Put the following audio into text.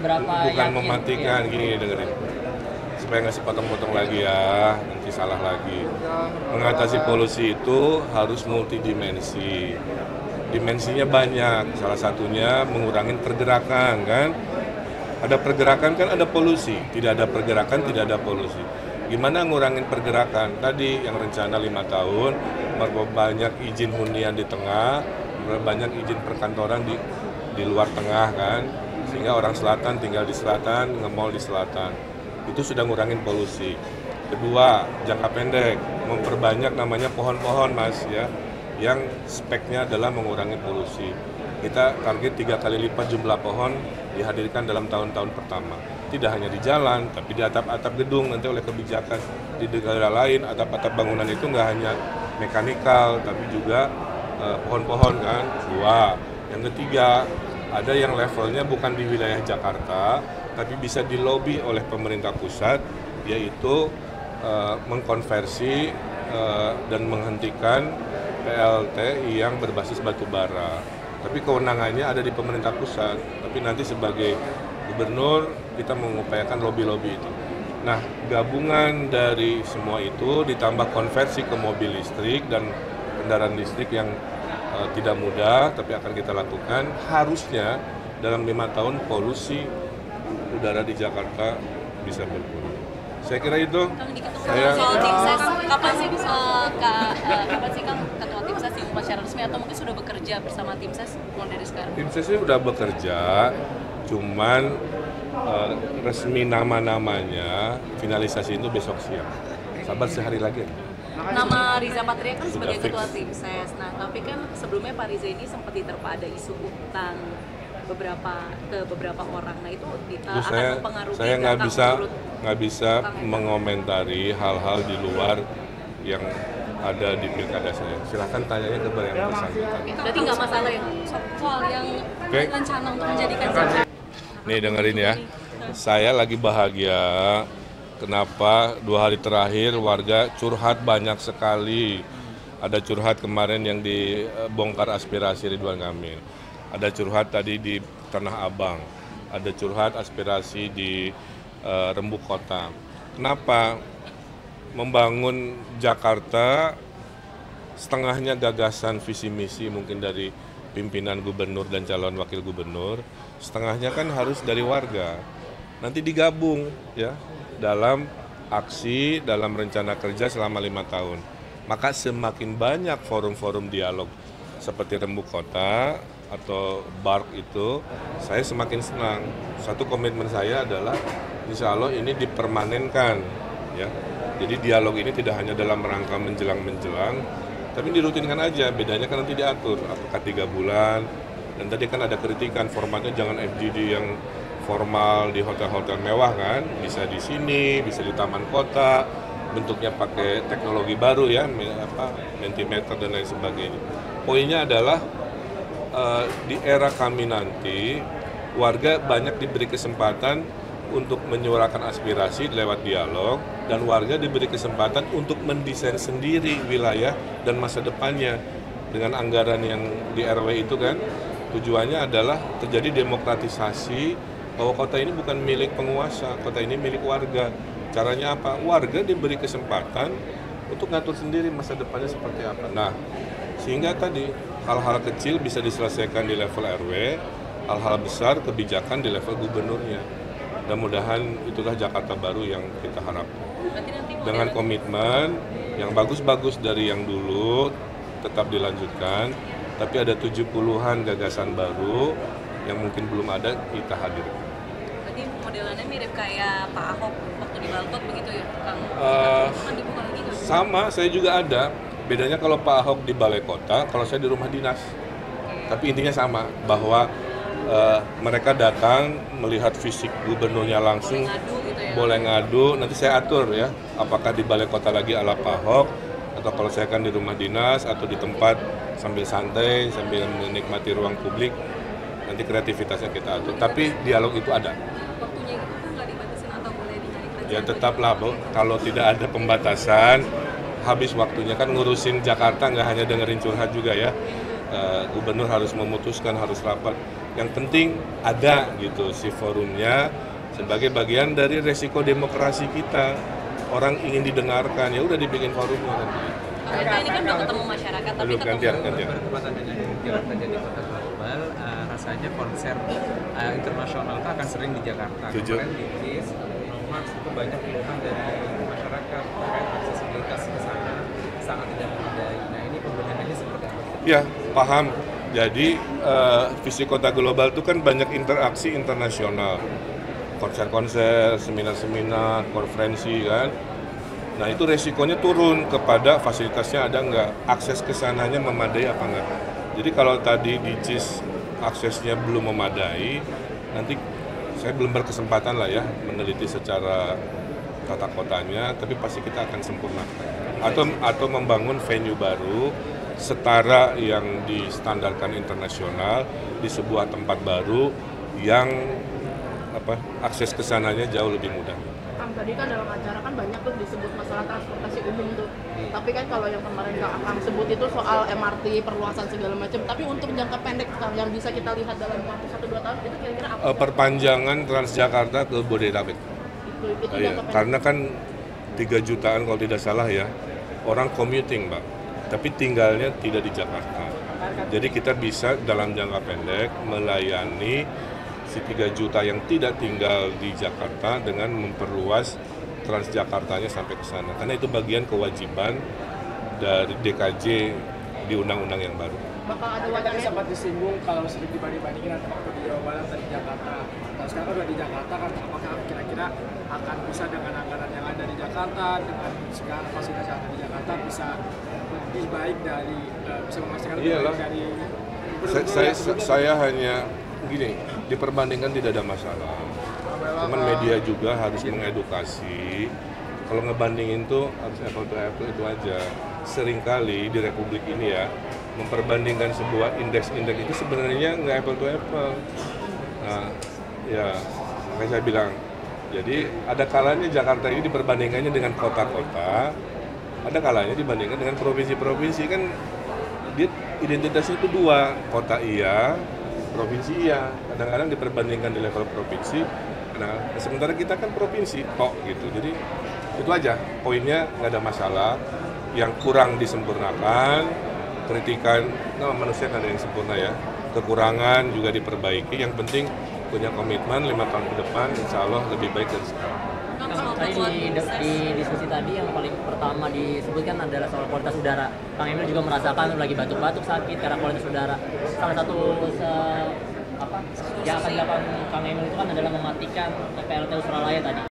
seberapa bukan yakin mematikan, ya? gini dengerin. Supaya nggak sepotong-potong lagi ya, nanti salah lagi. Mengatasi polusi itu harus multidimensi. Dimensinya banyak, salah satunya mengurangi pergerakan kan. Ada pergerakan kan ada polusi, tidak ada pergerakan tidak ada polusi. Gimana ngurangin pergerakan? Tadi yang rencana 5 tahun, banyak izin hunian di tengah, banyak izin perkantoran di luar tengah kan, sehingga orang selatan tinggal di selatan, nge-mall di selatan. Itu sudah ngurangin polusi. Kedua, jangka pendek, memperbanyak namanya pohon-pohon mas ya, yang speknya adalah mengurangi polusi. Kita target 3 kali lipat jumlah pohon dihadirkan dalam tahun-tahun pertama. Tidak hanya di jalan, tapi di atap-atap gedung. Nanti oleh kebijakan di negara lain, atap-atap bangunan itu nggak hanya mekanikal, tapi juga pohon-pohon kan. Dua. Yang ketiga, ada yang levelnya bukan di wilayah Jakarta, tapi bisa dilobi oleh pemerintah pusat, yaitu mengkonversi dan menghentikan PLT yang berbasis batu bara. Tapi kewenangannya ada di pemerintah pusat. Tapi nanti sebagai gubernur kita mengupayakan lobby-lobby itu. Nah, gabungan dari semua itu ditambah konversi ke mobil listrik dan kendaraan listrik yang tidak mudah, tapi akan kita lakukan. Harusnya dalam 5 tahun polusi udara di Jakarta bisa berkurang. Saya kira itu. Saya soal tim ses, kapan sih Kang ketua tim ses diumumkan secara resmi atau mungkin sudah bekerja bersama tim ses mulai dari sekarang? Tim sesnya udah bekerja, cuman resmi nama-namanya finalisasi itu besok siang. Sabar sehari lagi. Nama Riza Patria kan sebagai fix. ketua tim ses. Nah, tapi kan sebelumnya Pak Riza ini sempat diterpa ada isu utang beberapa orang. Nah, itu akan mempengaruhi saya menurut nggak bisa mengomentari hal-hal di luar yang ada di pilkada saya. Silahkan tanyanya ke yang bersangkutan. Berarti nggak masalah yang soal yang rencana untuk menjadikan Jakarta. Nih dengerin ya, saya lagi bahagia. Kenapa 2 hari terakhir warga curhat banyak sekali. Ada curhat kemarin yang dibongkar aspirasi Ridwan Kamil. Ada curhat tadi di Tanah Abang. Ada curhat aspirasi di Rembuk Kota. Kenapa? Membangun Jakarta setengahnya gagasan visi misi mungkin dari pimpinan gubernur dan calon wakil gubernur, setengahnya kan harus dari warga. Nanti digabung ya dalam aksi, dalam rencana kerja selama 5 tahun. Maka semakin banyak forum-forum dialog seperti Rembuk Kota atau BARK itu, saya semakin senang. Satu komitmen saya adalah insya Allah ini dipermanenkan ya. Jadi dialog ini tidak hanya dalam rangka menjelang-menjelang, tapi dirutinkan aja. Bedanya kan nanti diatur apakah 3 bulan. Dan tadi kan ada kritikan formatnya jangan FGD yang formal di hotel-hotel mewah kan, bisa di sini, bisa di taman kota, bentuknya pakai teknologi baru ya, Mentimeter dan lain sebagainya. Poinnya adalah di era kami nanti warga banyak diberi kesempatan untuk menyuarakan aspirasi lewat dialog, dan warga diberi kesempatan untuk mendesain sendiri wilayah dan masa depannya dengan anggaran yang di RW itu kan. Tujuannya adalah terjadi demokratisasi bahwa kota ini bukan milik penguasa, kota ini milik warga. Caranya apa? Warga diberi kesempatan untuk ngatur sendiri masa depannya seperti apa. Nah, sehingga tadi hal-hal kecil bisa diselesaikan di level RW, hal-hal besar kebijakan di level gubernurnya. Mudah-mudahan itulah Jakarta baru yang kita harapkan. Dengan komitmen yang bagus-bagus dari yang dulu tetap dilanjutkan, tapi ada 70-an gagasan baru yang mungkin belum ada kita hadirkan. Berarti modelannya mirip kayak Pak Ahok waktu di Balkot begitu ya, Kang? Kan dibuka lagi nggak? Sama, saya juga ada. Bedanya kalau Pak Ahok di balai kota, kalau saya di rumah dinas. Tapi intinya sama, bahwa mereka datang melihat fisik gubernurnya langsung, boleh ngadu, nanti saya atur ya, apakah di balai kota lagi ala Pak Ahok, atau kalau saya kan di rumah dinas atau di tempat sambil santai, sambil menikmati ruang publik, nanti kreativitasnya kita atur. Tapi dialog itu ada. Waktunya itu kan nggak dibatasin atau boleh dinaikkan? Ya tetaplah, Bu, kalau tidak ada pembatasan, habis waktunya kan ngurusin Jakarta, nggak hanya dengerin curhat juga ya. Gubernur harus memutuskan, harus rapat. Yang penting ada gitu si forumnya sebagai bagian dari resiko demokrasi kita. Orang ingin didengarkan, ya udah dibikin forumnya kan. Pemerintah ini kan udah ketemu masyarakat, tapi Aduh, gantian. Bertepatan dengan Jakarta jadi kota global, rasanya konser internasional itu akan sering di Jakarta. Setuju. Kemarin di KIS, Nomax itu banyak keluhan dari masyarakat terkait aksesibilitas ke sana sangat tidak memadai. Nah ini pembenahannya seperti apa? Ya, paham. Jadi visi kota global itu kan banyak interaksi internasional. Konser-konser, seminar-seminar, konferensi kan. Nah itu resikonya turun kepada fasilitasnya ada nggak, akses ke sananya memadai apa nggak. Jadi kalau tadi di CIS aksesnya belum memadai, nanti saya belum berkesempatan lah ya meneliti secara tata kotanya, tapi pasti kita akan sempurnakan. Atau membangun venue baru setara yang distandarkan internasional di sebuah tempat baru yang akses ke sananya jauh lebih mudah. Kang, tadi kan dalam acara kan banyak tuh disebut masalah transportasi umum tuh. Tapi kan kalau yang kemarin Kang sebut itu soal MRT, perluasan segala macam. Tapi untuk jangka pendek Kang, yang bisa kita lihat dalam waktu 1-2 tahun itu kira-kira apa? Perpanjangan Transjakarta ke Bodetabek. Itu Iya, jangka pendek. karena kan 3 jutaan kalau tidak salah ya orang commuting, Mbak. Tapi tinggalnya tidak di Jakarta. Jadi kita bisa dalam jangka pendek melayani si 3 juta yang tidak tinggal di Jakarta dengan memperluas Transjakartanya sampai ke sana. Karena itu bagian kewajiban dari DKJ di undang-undang yang baru. Bakal ada Tadi wacana sempat disinggung kalau sering dibanding-bandingin antara waktu di Jawa Barat dan di Jakarta. Nah sekarang udah di Jakarta kan, apakah kira-kira akan bisa dengan anggaran yang ada di Jakarta, dengan segala fasilitas yang ada di Jakarta bisa lebih baik dari, bisa memastikan lebih Iyalah. baik dari Saya hanya gini, diperbandingkan tidak ada masalah. Cuman media juga harus mengedukasi. Kalau ngebandingin tuh harus apple to apple itu aja. Seringkali di Republik ini ya memperbandingkan sebuah indeks-indeks itu sebenarnya nggak apple to apple. Nah, ya makanya saya bilang. Jadi ada kalanya Jakarta ini diperbandingkannya dengan kota-kota, ada kalanya dibandingkan dengan provinsi-provinsi kan. Dia identitasnya itu dua, kota iya, provinsi iya. Kadang-kadang diperbandingkan di level provinsi. Nah, sementara kita kan provinsi tok gitu. Jadi itu aja poinnya, nggak ada masalah. Yang kurang disempurnakan, kritikan, nah, manusia kan ada yang sempurna ya. Kekurangan juga diperbaiki. Yang penting punya komitmen 5 tahun ke depan, insya Allah lebih baik dari sekarang. Kang, soal Tadi ketua di timses. diskusi tadi yang paling pertama disebutkan adalah soal kualitas udara. Kang Emil juga merasakan lagi batuk-batuk sakit karena kualitas udara. Salah satu yang akan dilakukan Kang Emil itu kan adalah mematikan PLT Australia tadi.